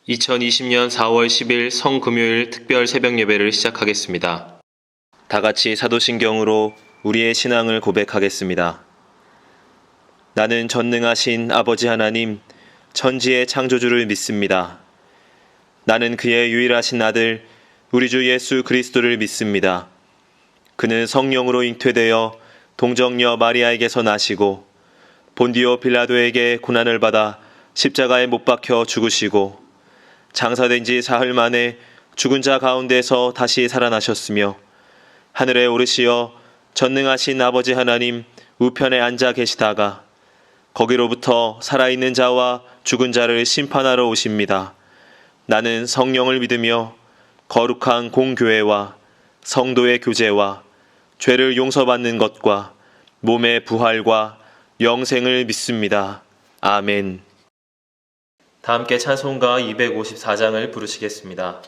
2020년 4월 10일 성금요일 특별 새벽 예배를 시작하겠습니다. 다 같이 사도신경으로 우리의 신앙을 고백하겠습니다. 나는 전능하신 아버지 하나님, 천지의 창조주를 믿습니다. 나는 그의 유일하신 아들, 우리 주 예수 그리스도를 믿습니다. 그는 성령으로 잉태되어 동정녀 마리아에게서 나시고 본디오 빌라도에게 고난을 받아 십자가에 못 박혀 죽으시고 장사된 지 사흘 만에 죽은 자 가운데서 다시 살아나셨으며 하늘에 오르시어 전능하신 아버지 하나님 우편에 앉아 계시다가 거기로부터 살아있는 자와 죽은 자를 심판하러 오십니다. 나는 성령을 믿으며 거룩한 공교회와 성도의 교제와 죄를 용서받는 것과 몸의 부활과 영생을 믿습니다. 아멘. 다 함께 찬송가 254장을 부르시겠습니다.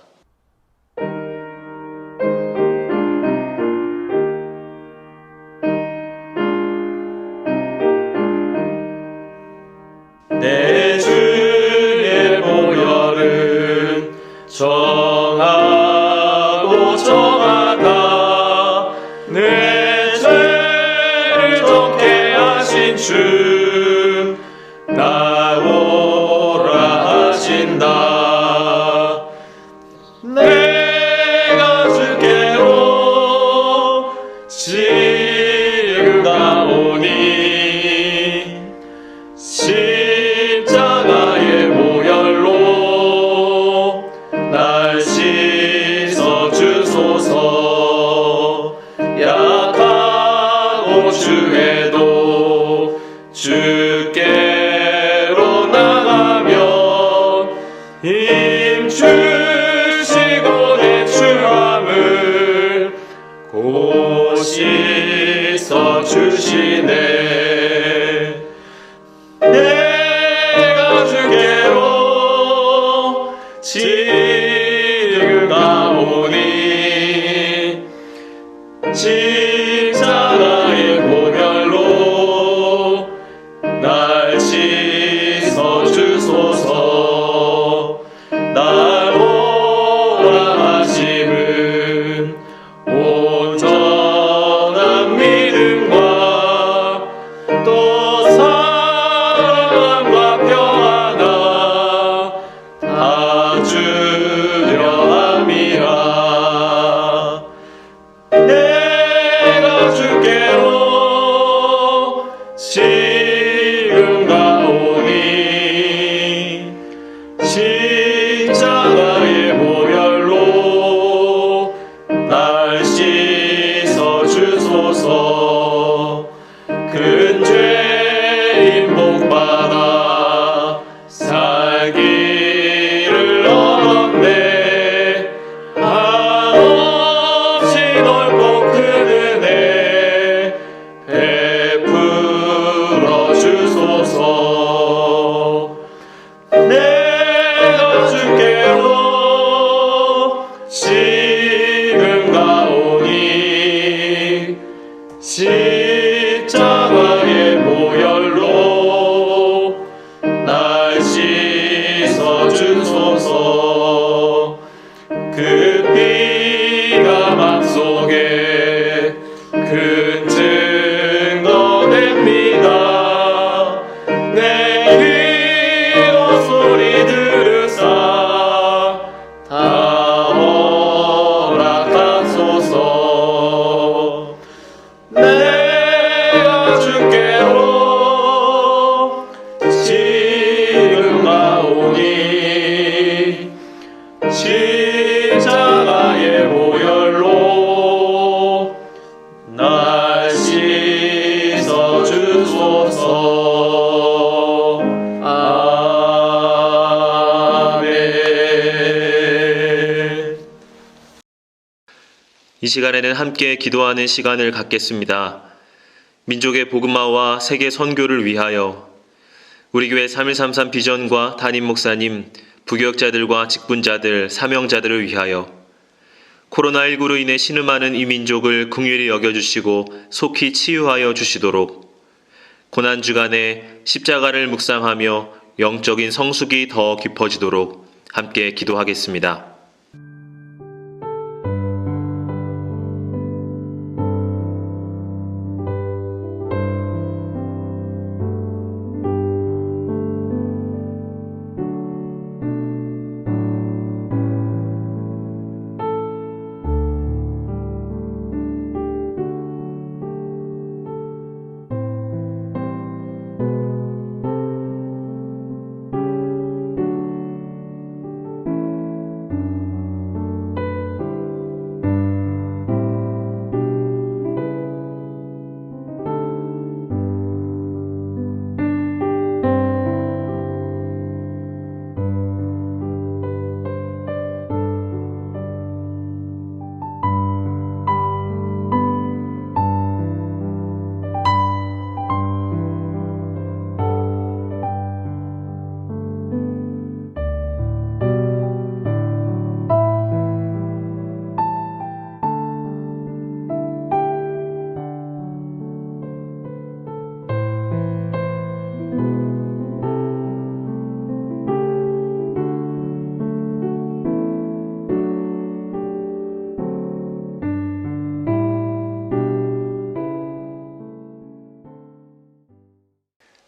내 주의 보혈은 정하고 정하다. 내 죄를 정케 하신 주 나오라 하신다. 내가 주께로 지금 나오니 십자가의 보혈로 날 씻어 주소서. 약하고 주에도 주께로 나가며 힘 주시고 내 추함을 곧 씻어 주시네. 내가 주께로 지금 가오니 십자가의 보혈로 날 씻어 주소서. 날 오라 하심은 온전한 믿음과 또 사랑과 평안아 다 주려 함이라. 내가 주께로 지금 가오니 십자가의 보혈로 날 씻어 주소서. 큰 죄인 복받아 살기를 얻었네. 한없이 넓고 큰 은혜 베풀어 주소서. 내가 주께로 지금 가오니 십자가의 보혈로 날 씻어 주소서. 그 피가 맘속에 큰 증거 됩니다. 내 기도 소리 들으사 다 허락하소서. 내가 주께로 지금 나오니 십자가의 보혈로 날 씻어 주소서. 아멘. 이 시간에는 함께 기도하는 시간을 갖겠습니다. 민족의 복음화와 세계 선교를 위하여 우리 교회 3133 비전과 담임 목사님, 부교역자들과 직분자들, 사명자들을 위하여 코로나19로 인해 신음하는 이 민족을 긍휼히 여겨주시고 속히 치유하여 주시도록 고난주간에 십자가를 묵상하며 영적인 성숙이 더 깊어지도록 함께 기도하겠습니다.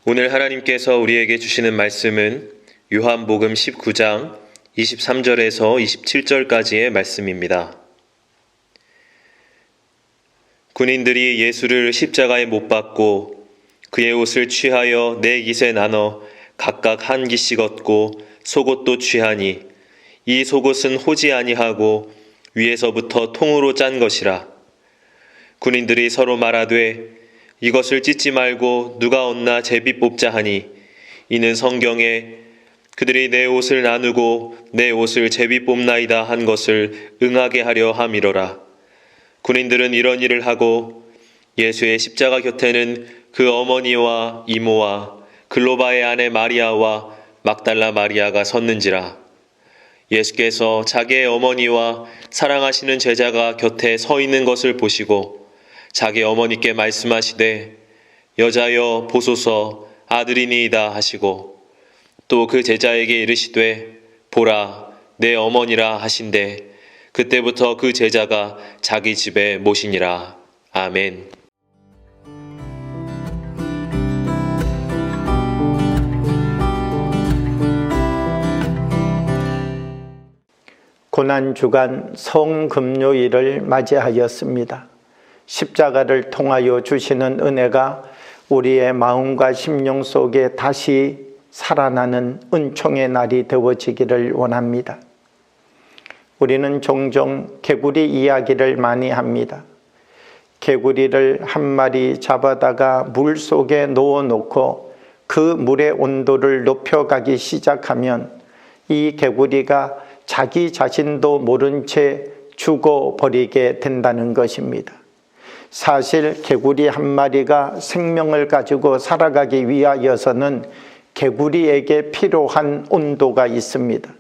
오늘 하나님께서 우리에게 주시는 말씀은 요한복음 19장 23절에서 27절까지의 말씀입니다. 군인들이 예수를 십자가에 못 박고 그의 옷을 취하여 네 깃에 나눠 각각 한 깃씩 얻고 속옷도 취하니 이 속옷은 호지 아니하고 위에서부터 통으로 짠 것이라. 군인들이 서로 말하되 이것을 찢지 말고 누가 얻나 제비 뽑자 하니 이는 성경에 그들이 내 옷을 나누고 내 옷을 제비 뽑나이다 한 것을 응하게 하려 함이로라. 군인들은 이런 일을 하고 예수의 십자가 곁에는 그 어머니와 이모와 글로바의 아내 마리아와 막달라 마리아가 섰는지라. 예수께서 자기의 어머니와 사랑하시는 제자가 곁에 서 있는 것을 보시고 자기 어머니께 말씀하시되 여자여 보소서 아들이니이다 하시고 또 그 제자에게 이르시되 보라 내 어머니라 하신대 그때부터 그 제자가 자기 집에 모시니라. 아멘. 고난주간 성금요일을 맞이하였습니다. 십자가를 통하여 주시는 은혜가 우리의 마음과 심령 속에 다시 살아나는 은총의 날이 되어지기를 원합니다. 우리는 종종 개구리 이야기를 많이 합니다. 개구리를 한 마리 잡아다가 물 속에 놓아놓고 그 물의 온도를 높여가기 시작하면 이 개구리가 자기 자신도 모른 채 죽어버리게 된다는 것입니다. 사실 개구리 한 마리가 생명을 가지고 살아가기 위하여서는 개구리에게 필요한 온도가 있습니다.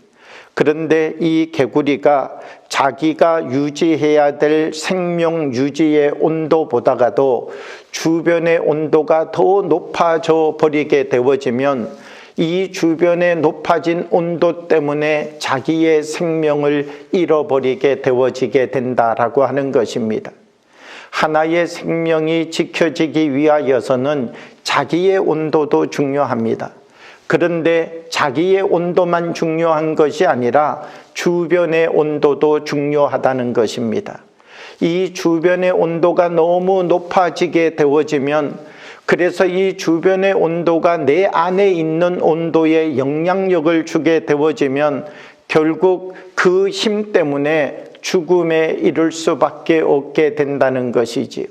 그런데 이 개구리가 자기가 유지해야 될 생명 유지의 온도보다가도 주변의 온도가 더 높아져 버리게 되어지면 이 주변에 높아진 온도 때문에 자기의 생명을 잃어버리게 되어지게 된다라고 하는 것입니다. 하나의 생명이 지켜지기 위하여서는 자기의 온도도 중요합니다. 그런데 자기의 온도만 중요한 것이 아니라 주변의 온도도 중요하다는 것입니다. 이 주변의 온도가 너무 높아지게 되어지면 그래서 이 주변의 온도가 내 안에 있는 온도에 영향력을 주게 되어지면 결국 그 힘 때문에 죽음에 이를 수밖에 없게 된다는 것이지요.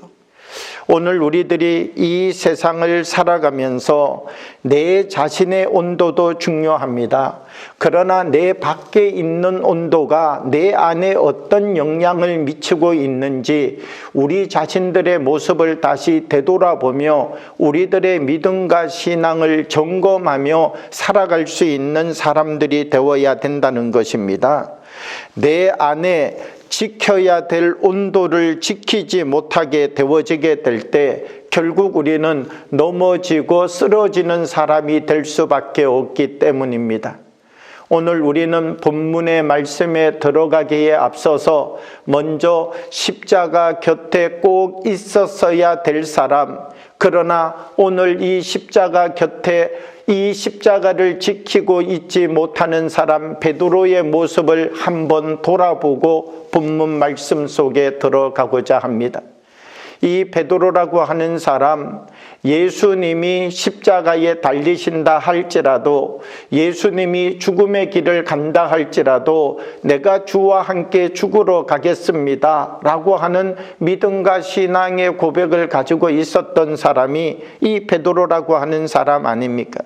오늘 우리들이 이 세상을 살아가면서 내 자신의 온도도 중요합니다. 그러나 내 밖에 있는 온도가 내 안에 어떤 영향을 미치고 있는지 우리 자신들의 모습을 다시 되돌아보며 우리들의 믿음과 신앙을 점검하며 살아갈 수 있는 사람들이 되어야 된다는 것입니다. 내 안에 지켜야 될 온도를 지키지 못하게 되어지게 될 때 결국 우리는 넘어지고 쓰러지는 사람이 될 수밖에 없기 때문입니다. 오늘 우리는 본문의 말씀에 들어가기에 앞서서 먼저 십자가 곁에 꼭 있었어야 될 사람, 그러나 오늘 이 십자가 곁에 이 십자가를 지키고 있지 못하는 사람 베드로의 모습을 한번 돌아보고 본문 말씀 속에 들어가고자 합니다. 이 베드로라고 하는 사람, 예수님이 십자가에 달리신다 할지라도, 예수님이 죽음의 길을 간다 할지라도 내가 주와 함께 죽으러 가겠습니다 라고 하는 믿음과 신앙의 고백을 가지고 있었던 사람이 이 베드로라고 하는 사람 아닙니까?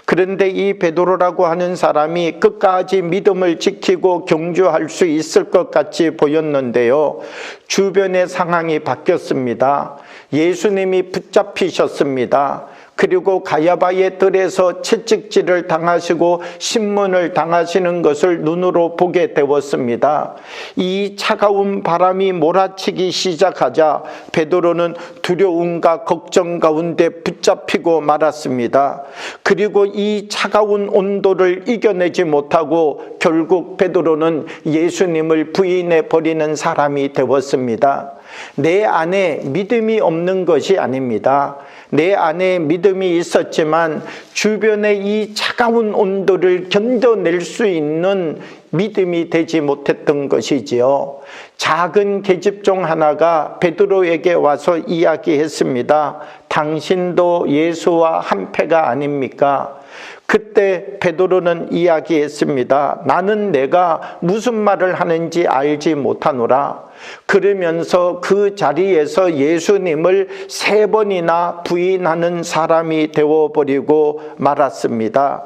그런데 이 베드로라고 하는 사람이 끝까지 믿음을 지키고 경주할 수 있을 것 같이 보였는데요, 주변의 상황이 바뀌었습니다. 예수님이 붙잡히셨습니다. 그리고 가야바의 뜰에서 채찍질을 당하시고 신문을 당하시는 것을 눈으로 보게 되었습니다. 이 차가운 바람이 몰아치기 시작하자 베드로는 두려움과 걱정 가운데 붙잡히고 말았습니다. 그리고 이 차가운 온도를 이겨내지 못하고 결국 베드로는 예수님을 부인해 버리는 사람이 되었습니다. 내 안에 믿음이 없는 것이 아닙니다. 내 안에 믿음이 있었지만 주변의 이 차가운 온도를 견뎌낼 수 있는 믿음이 되지 못했던 것이지요. 작은 계집종 하나가 베드로에게 와서 이야기했습니다. 당신도 예수와 한패가 아닙니까? 그때 베드로는 이야기했습니다. 나는 내가 무슨 말을 하는지 알지 못하노라. 그러면서 그 자리에서 예수님을 3번이나 부인하는 사람이 되어버리고 말았습니다.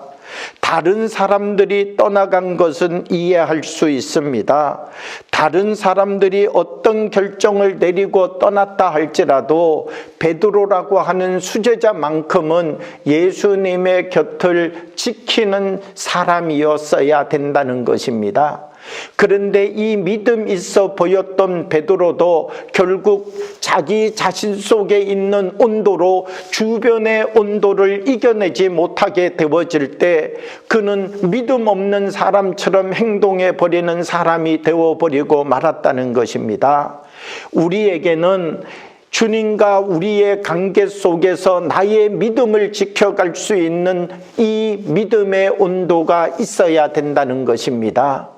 다른 사람들이 떠나간 것은 이해할 수 있습니다. 다른 사람들이 어떤 결정을 내리고 떠났다 할지라도 베드로라고 하는 수제자만큼은 예수님의 곁을 지키는 사람이었어야 된다는 것입니다. 그런데 이 믿음 있어 보였던 베드로도 결국 자기 자신 속에 있는 온도로 주변의 온도를 이겨내지 못하게 되어질 때 그는 믿음 없는 사람처럼 행동해 버리는 사람이 되어버리고 말았다는 것입니다. 우리에게는 주님과 우리의 관계 속에서 나의 믿음을 지켜갈 수 있는 이 믿음의 온도가 있어야 된다는 것입니다.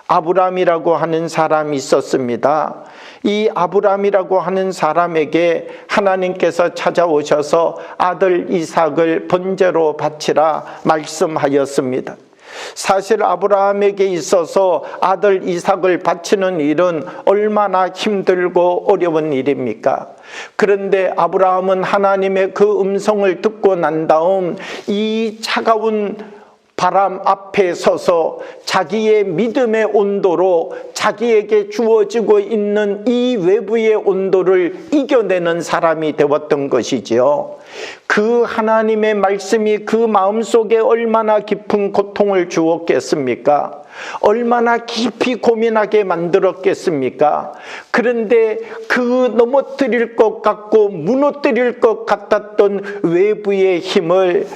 아브라함이라고 하는 사람이 있었습니다. 이 아브라함이라고 하는 사람에게 하나님께서 찾아오셔서 아들 이삭을 번제로 바치라 말씀하였습니다. 사실 아브라함에게 있어서 아들 이삭을 바치는 일은 얼마나 힘들고 어려운 일입니까? 그런데 아브라함은 하나님의 그 음성을 듣고 난 다음 이 차가운 바람 앞에 서서 자기의 믿음의 온도로 자기에게 주어지고 있는 이 외부의 온도를 이겨내는 사람이 되었던 것이지요. 그 하나님의 말씀이 그 마음속에 얼마나 깊은 고통을 주었겠습니까? 얼마나 깊이 고민하게 만들었겠습니까? 그런데 그 넘어뜨릴 것 같고 무너뜨릴 것 같았던 외부의 힘을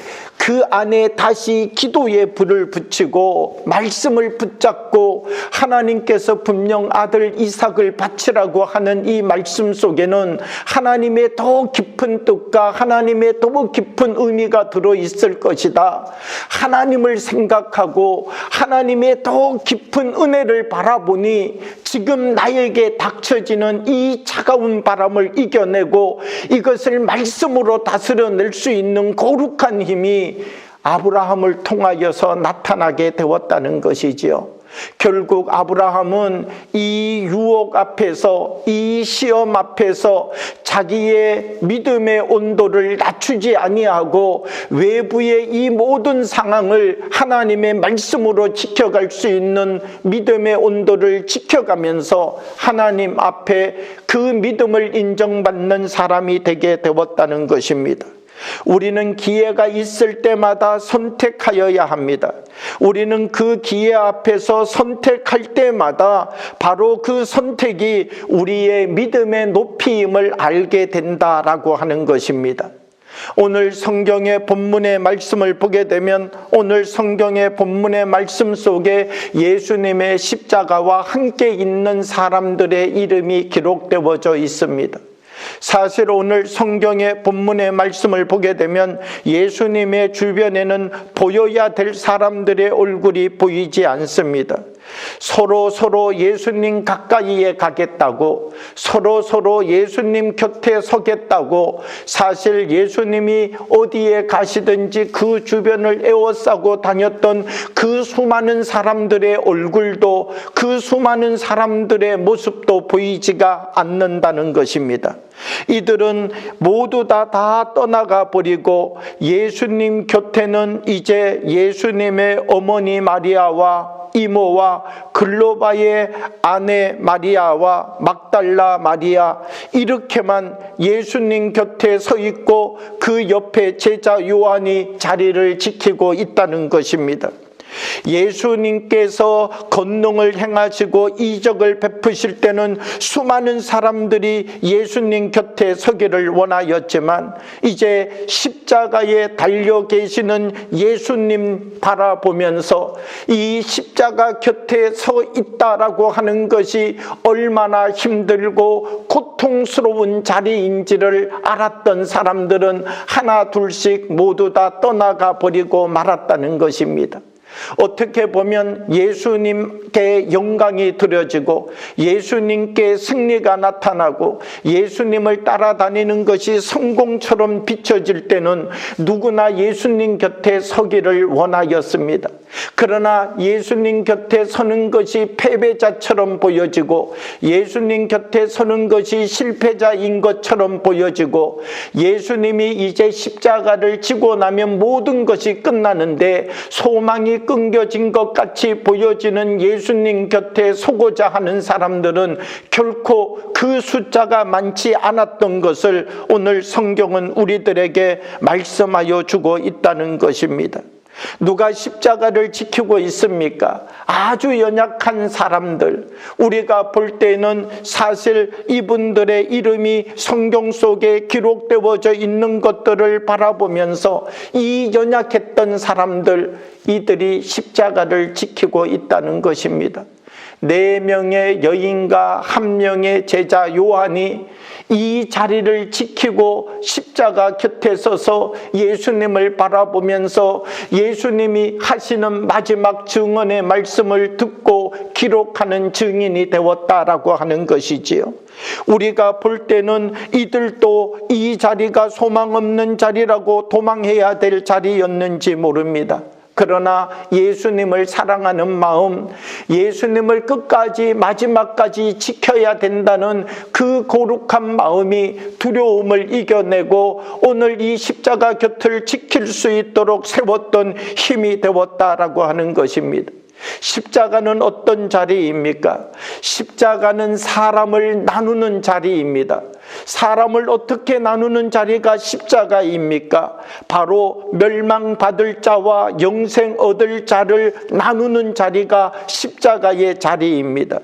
그 안에 다시 기도의 불을 붙이고 말씀을 붙잡고 하나님께서 분명 아들 이삭을 바치라고 하는 이 말씀 속에는 하나님의 더 깊은 뜻과 하나님의 더 깊은 의미가 들어있을 것이다. 하나님을 생각하고 하나님의 더 깊은 은혜를 바라보니 지금 나에게 닥쳐지는 이 차가운 바람을 이겨내고 이것을 말씀으로 다스려낼 수 있는 거룩한 힘이 아브라함을 통하여서 나타나게 되었다는 것이지요. 결국 아브라함은 이 유혹 앞에서 이 시험 앞에서 자기의 믿음의 온도를 낮추지 아니하고 외부의 이 모든 상황을 하나님의 말씀으로 지켜갈 수 있는 믿음의 온도를 지켜가면서 하나님 앞에 그 믿음을 인정받는 사람이 되게 되었다는 것입니다. 우리는 기회가 있을 때마다 선택하여야 합니다. 우리는 그 기회 앞에서 선택할 때마다 바로 그 선택이 우리의 믿음의 높이임을 알게 된다라고 하는 것입니다. 오늘 성경의 본문의 말씀을 보게 되면 오늘 성경의 본문의 말씀 속에 예수님의 십자가와 함께 있는 사람들의 이름이 기록되어져 있습니다. 사실 오늘 성경의 본문의 말씀을 보게 되면 예수님의 주변에는 보여야 될 사람들의 얼굴이 보이지 않습니다. 서로 예수님 가까이에 가겠다고, 서로 예수님 곁에 서겠다고, 사실 예수님이 어디에 가시든지 그 주변을 에워싸고 다녔던 그 수많은 사람들의 얼굴도, 그 수많은 사람들의 모습도 보이지가 않는다는 것입니다. 이들은 모두 다 떠나가 버리고 예수님 곁에는 이제 예수님의 어머니 마리아와 이모와 글로바의 아내 마리아와 막달라 마리아, 이렇게만 예수님 곁에 서 있고 그 옆에 제자 요한이 자리를 지키고 있다는 것입니다. 예수님께서 권능을 행하시고 이적을 베푸실 때는 수많은 사람들이 예수님 곁에 서기를 원하였지만 이제 십자가에 달려 계시는 예수님 바라보면서 이 십자가 곁에 서 있다라고 하는 것이 얼마나 힘들고 고통스러운 자리인지를 알았던 사람들은 하나 둘씩 모두 다 떠나가 버리고 말았다는 것입니다. 어떻게 보면 예수님께 영광이 드려지고 예수님께 승리가 나타나고 예수님을 따라다니는 것이 성공처럼 비춰질 때는 누구나 예수님 곁에 서기를 원하였습니다. 그러나 예수님 곁에 서는 것이 패배자처럼 보여지고 예수님 곁에 서는 것이 실패자인 것처럼 보여지고 예수님이 이제 십자가를 지고 나면 모든 것이 끝나는데 소망이 끊겨진 것 같이 보여지는 예수님 곁에 서고자 하는 사람들은 결코 그 숫자가 많지 않았던 것을 오늘 성경은 우리들에게 말씀하여 주고 있다는 것입니다. 누가 십자가를 지키고 있습니까? 아주 연약한 사람들. 우리가 볼 때는 사실 이분들의 이름이 성경 속에 기록되어져 있는 것들을 바라보면서 이 연약했던 사람들, 이들이 십자가를 지키고 있다는 것입니다. 4명의 여인과 1명의 제자 요한이 이 자리를 지키고 십자가 곁에 서서 예수님을 바라보면서 예수님이 하시는 마지막 증언의 말씀을 듣고 기록하는 증인이 되었다라고 하는 것이지요. 우리가 볼 때는 이들도 이 자리가 소망 없는 자리라고 도망해야 될 자리였는지 모릅니다. 그러나 예수님을 사랑하는 마음, 예수님을 끝까지 마지막까지 지켜야 된다는 그 거룩한 마음이 두려움을 이겨내고 오늘 이 십자가 곁을 지킬 수 있도록 세웠던 힘이 되었다라고 하는 것입니다. 십자가는 어떤 자리입니까? 십자가는 사람을 나누는 자리입니다. 사람을 어떻게 나누는 자리가 십자가입니까? 바로 멸망받을 자와 영생 얻을 자를 나누는 자리가 십자가의 자리입니다.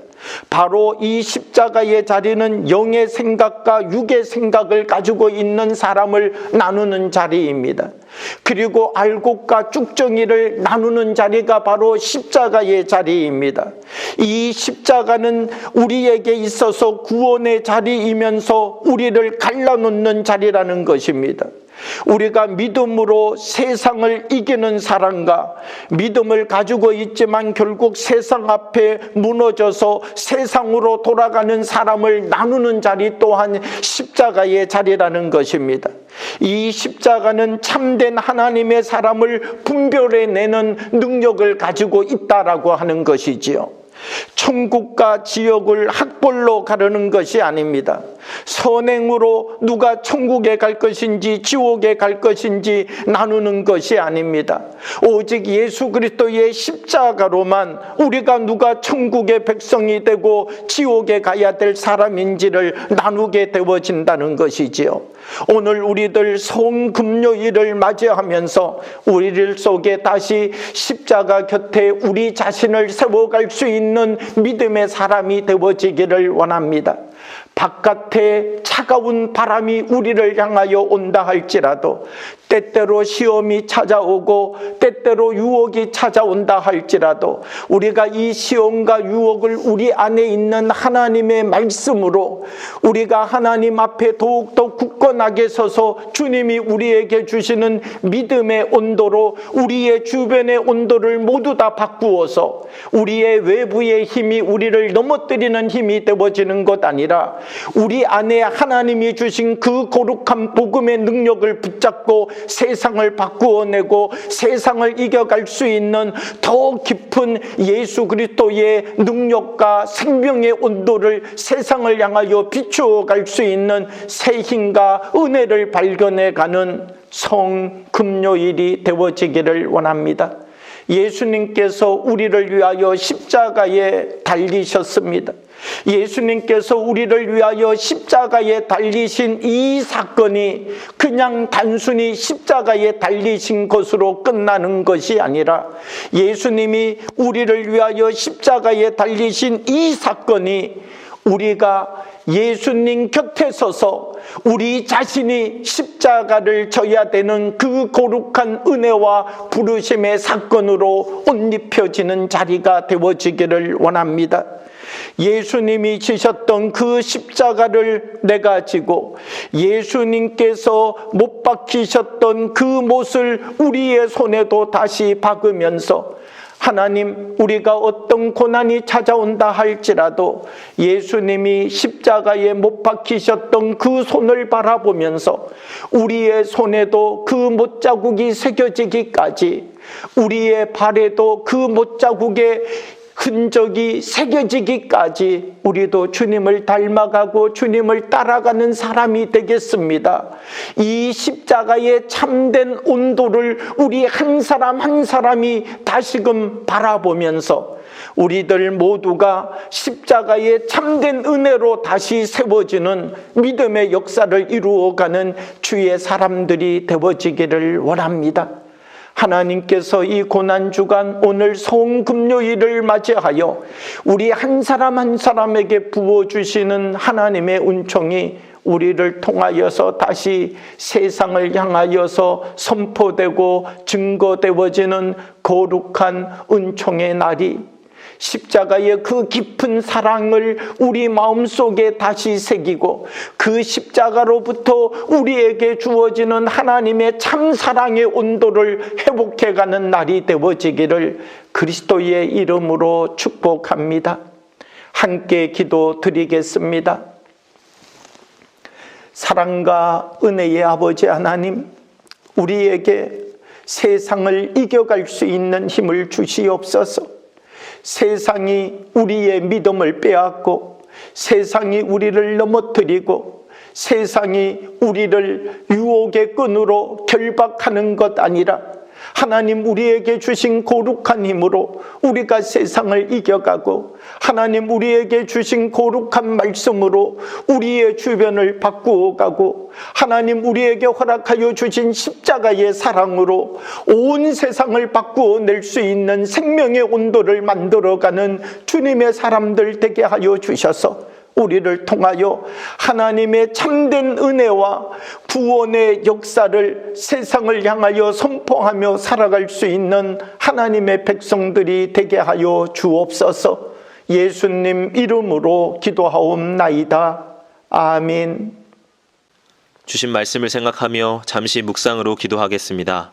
바로 이 십자가의 자리는 영의 생각과 육의 생각을 가지고 있는 사람을 나누는 자리입니다. 그리고 알곡과 쭉정이를 나누는 자리가 바로 십자가의 자리입니다. 이 십자가는 우리에게 있어서 구원의 자리이면서 우리를 갈라놓는 자리라는 것입니다. 우리가 믿음으로 세상을 이기는 사람과 믿음을 가지고 있지만 결국 세상 앞에 무너져서 세상으로 돌아가는 사람을 나누는 자리 또한 십자가의 자리라는 것입니다. 이 십자가는 참된 하나님의 사람을 분별해내는 능력을 가지고 있다라고 하는 것이지요. 천국과 지옥을 학벌로 가르는 것이 아닙니다. 선행으로 누가 천국에 갈 것인지 지옥에 갈 것인지 나누는 것이 아닙니다. 오직 예수 그리스도의 십자가로만 우리가 누가 천국의 백성이 되고 지옥에 가야 될 사람인지를 나누게 되어진다는 것이지요. 오늘 우리들 성금요일을 맞이하면서 우리들 속에 다시 십자가 곁에 우리 자신을 세워갈 수 있는 믿음의 사람이 되어지기를 원합니다. 바깥에 같아 차가운 바람이 우리를 향하여 온다 할지라도, 때때로 시험이 찾아오고 때때로 유혹이 찾아온다 할지라도, 우리가 이 시험과 유혹을 우리 안에 있는 하나님의 말씀으로 우리가 하나님 앞에 더욱더 굳건하게 서서 주님이 우리에게 주시는 믿음의 온도로 우리의 주변의 온도를 모두 다 바꾸어서 우리의 외부의 힘이 우리를 넘어뜨리는 힘이 되어지는 것 아니라, 우리 안에 하나님이 주신 그 거룩한 복음의 능력을 붙잡고 세상을 바꾸어내고 세상을 이겨갈 수 있는 더 깊은 예수 그리스도의 능력과 생명의 온도를 세상을 향하여 비추어 갈 수 있는 새 힘과 은혜를 발견해가는 성금요일이 되어지기를 원합니다. 예수님께서 우리를 위하여 십자가에 달리셨습니다. 예수님께서 우리를 위하여 십자가에 달리신 이 사건이 그냥 단순히 십자가에 달리신 것으로 끝나는 것이 아니라, 예수님이 우리를 위하여 십자가에 달리신 이 사건이 우리가 예수님 곁에 서서 우리 자신이 십자가를 져야 되는 그 거룩한 은혜와 부르심의 사건으로 옷 입혀지는 자리가 되어지기를 원합니다. 예수님이 지셨던 그 십자가를 내가 지고 예수님께서 못 박히셨던 그 못을 우리의 손에도 다시 박으면서, 하나님, 우리가 어떤 고난이 찾아온다 할지라도 예수님이 십자가에 못 박히셨던 그 손을 바라보면서 우리의 손에도 그 못자국이 새겨지기까지, 우리의 발에도 그 못자국의 흔적이 새겨지기까지 우리도 주님을 닮아가고 주님을 따라가는 사람이 되겠습니다. 이 십자가의 참된 온도를 우리 한 사람 한 사람이 다시금 바라보면서 우리들 모두가 십자가의 참된 은혜로 다시 세워지는 믿음의 역사를 이루어가는 주의 사람들이 되어지기를 원합니다. 하나님께서 이 고난주간 오늘 성금요일을 맞이하여 우리 한 사람 한 사람에게 부어주시는 하나님의 은총이 우리를 통하여서 다시 세상을 향하여서 선포되고 증거되어지는 거룩한 은총의 날이, 십자가의 그 깊은 사랑을 우리 마음속에 다시 새기고 그 십자가로부터 우리에게 주어지는 하나님의 참 사랑의 온도를 회복해가는 날이 되어지기를 그리스도의 이름으로 축복합니다. 함께 기도드리겠습니다. 사랑과 은혜의 아버지 하나님, 우리에게 세상을 이겨갈 수 있는 힘을 주시옵소서. 세상이 우리의 믿음을 빼앗고 세상이 우리를 넘어뜨리고 세상이 우리를 유혹의 끈으로 결박하는 것 아니라, 하나님 우리에게 주신 거룩한 힘으로 우리가 세상을 이겨가고, 하나님 우리에게 주신 거룩한 말씀으로 우리의 주변을 바꾸어가고, 하나님 우리에게 허락하여 주신 십자가의 사랑으로 온 세상을 바꾸어낼 수 있는 생명의 온도를 만들어가는 주님의 사람들 되게 하여 주셔서 우리를 통하여 하나님의 참된 은혜와 구원의 역사를 세상을 향하여 선포하며 살아갈 수 있는 하나님의 백성들이 되게 하여 주옵소서. 예수님 이름으로 기도하옵나이다. 아멘. 주신 말씀을 생각하며 잠시 묵상으로 기도하겠습니다.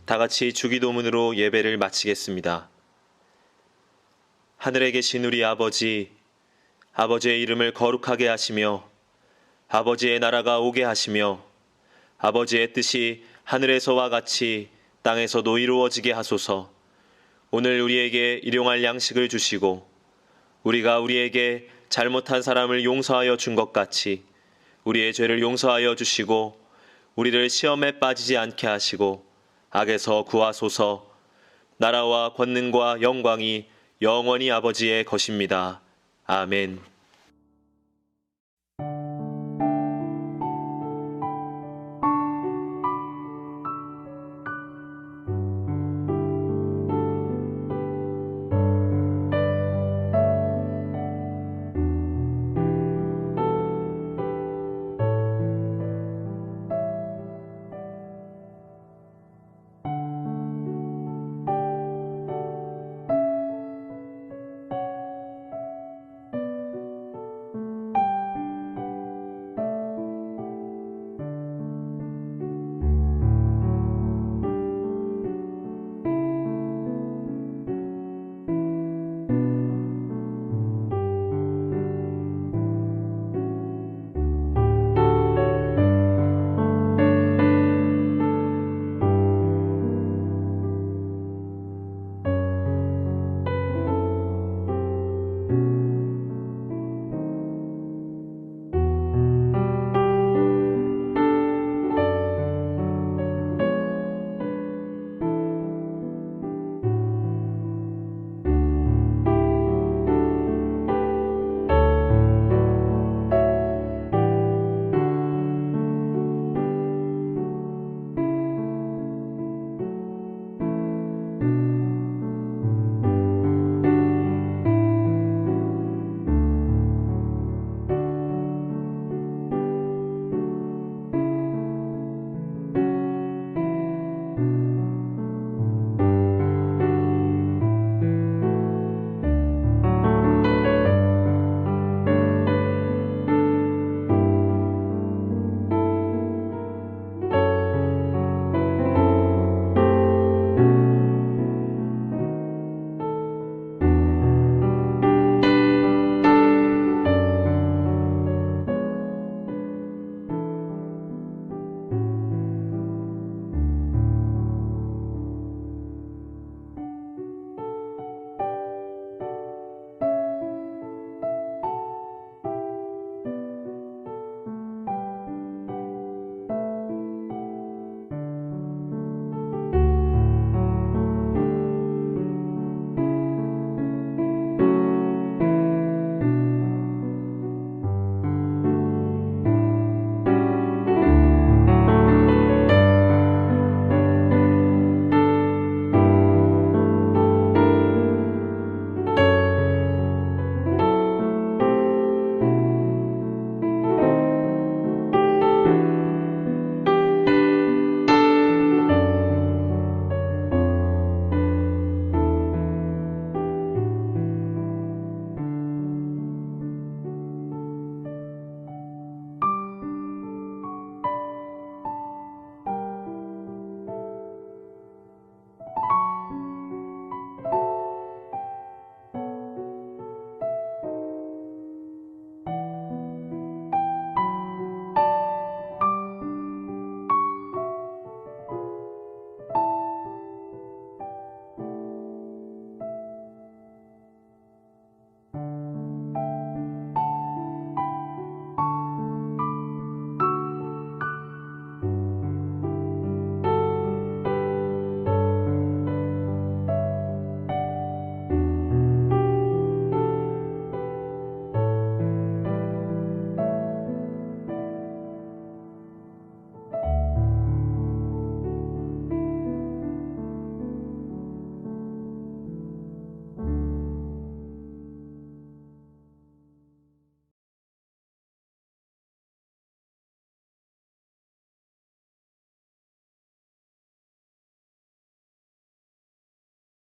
다 같이 주기도문으로 예배를 마치겠습니다. 하늘에 계신 우리 아버지, 아버지의 이름을 거룩하게 하시며 아버지의 나라가 오게 하시며 아버지의 뜻이 하늘에서와 같이 땅에서도 이루어지게 하소서. 오늘 우리에게 일용할 양식을 주시고 우리가 우리에게 잘못한 사람을 용서하여 준 것 같이 우리의 죄를 용서하여 주시고 우리를 시험에 빠지지 않게 하시고 악에서 구하소서. 나라와 권능과 영광이 영원히 아버지의 것입니다. 아멘.